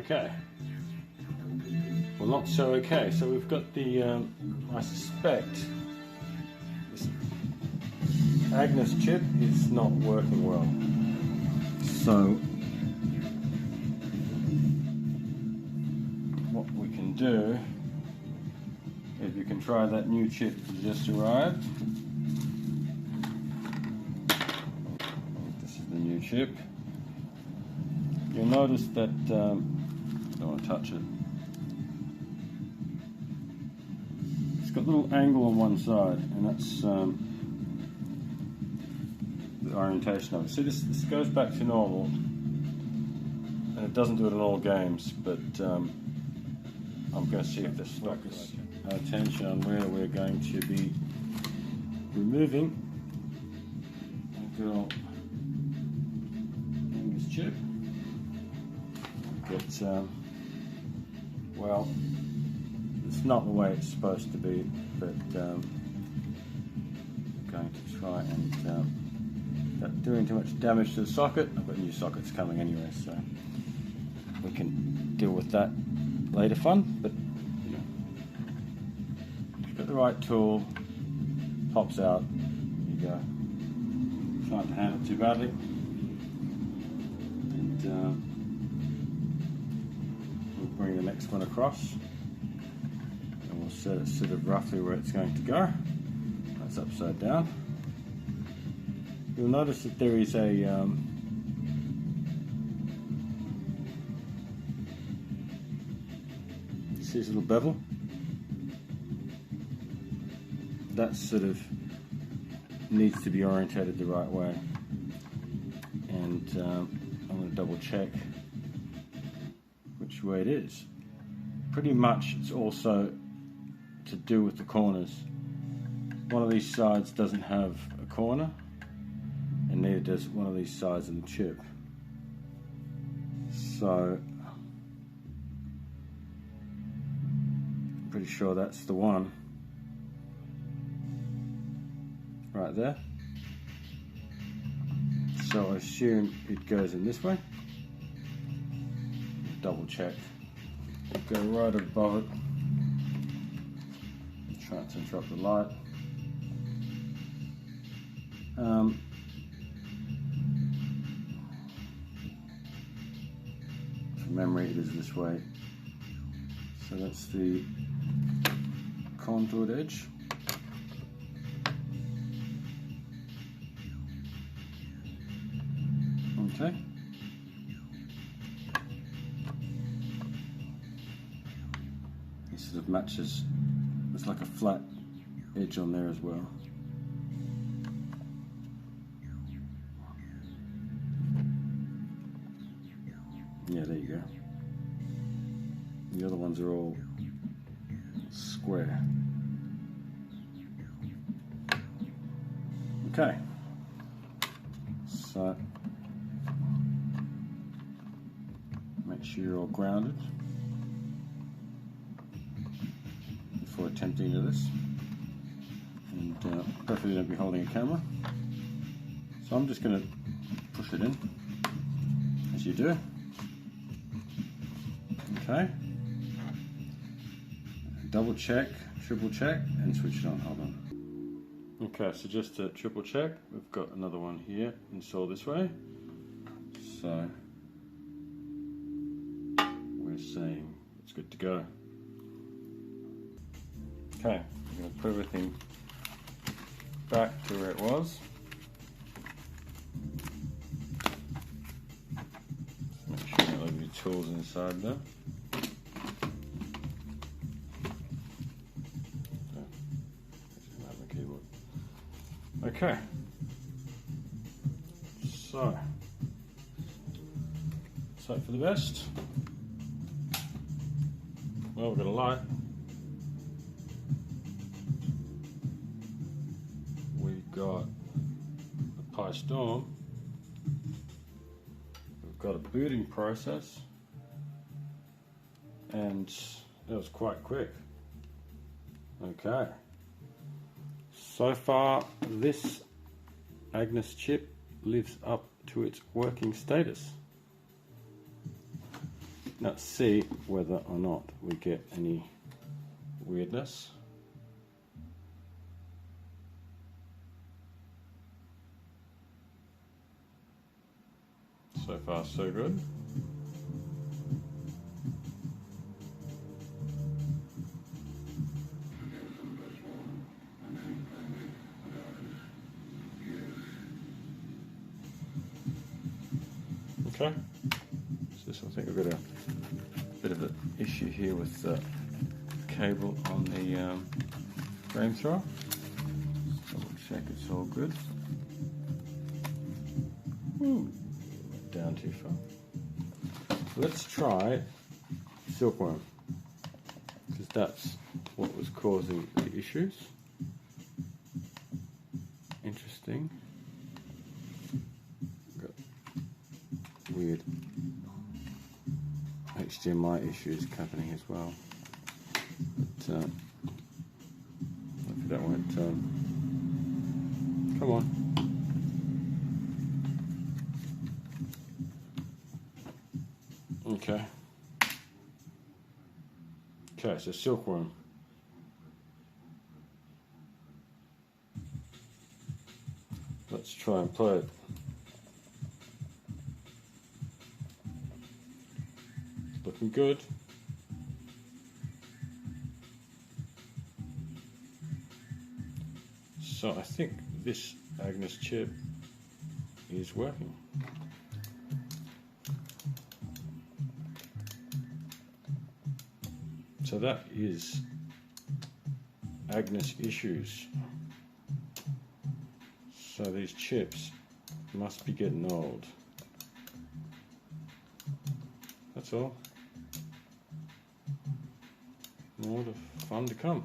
Okay. Well, not so okay. So we've got the, I suspect, this Agnus chip is not working well. So what we can do is we can try that new chip that just arrived. This is the new chip. You'll notice that, don't want to touch it. It's got a little angle on one side, and that's the orientation of it. See, this goes back to normal, and it doesn't do it in all games, but I'm going to see if this focuses our attention on where we're going to be removing a good old Agnus chip. But, well, it's not the way it's supposed to be, but I'm going to try and, without doing too much damage to the socket. I've got new sockets coming anyway, so we can deal with that later fun, but you know, if you've got the right tool, pops out, there you go. Try not to handle it too badly. And we'll bring the next one across, and we'll set it sort of roughly where it's going to go. That's upside down. You'll notice that there is a see this little bevel? That sort of needs to be orientated the right way, and I'm going to double check which way it is. Pretty much it's also to do with the corners. One of these sides doesn't have a corner, and neither does one of these sides of the chip. So I'm pretty sure that's the one right there. So I assume it goes in this way. Double check. Go right above it. Try not to interrupt the light. From memory, it is this way. So that's the contoured edge. Okay. It sort of matches. There's like a flat edge on there as well. Yeah, there you go. The other ones are all square. Okay. So make sure you're all grounded before attempting to this, and preferably don't be holding a camera. So I'm just going to push it in as you do. Okay. Double check, triple check, and switch it on. Hold on. Okay, so just to triple check, we've got another one here installed this way. So we're saying it's good to go. Okay, I'm going to put everything back to where it was. Make sure you don't leave any tools inside there. Okay, so let's hope for the best. Well, we've got a light. We've got a Pi Storm. We've got a booting process, and it was quite quick. Okay. So far, this Agnus chip lives up to its working status. Let's see whether or not we get any weirdness. So far, so good. Okay, so I think we've got a bit of an issue here with the cable on the flamethrower. Double check it's all good. Ooh, down too far. Let's try silkworm, because that's what was causing the issues. Interesting. Got weird HDMI issues happening as well. But hopefully that won't. Come on. Okay. Okay, so silkworm. Let's try and play it. It's looking good. So I think this Agnus chip is working. So that is Agnus issues. So these chips must be getting old. That's all. More fun to come.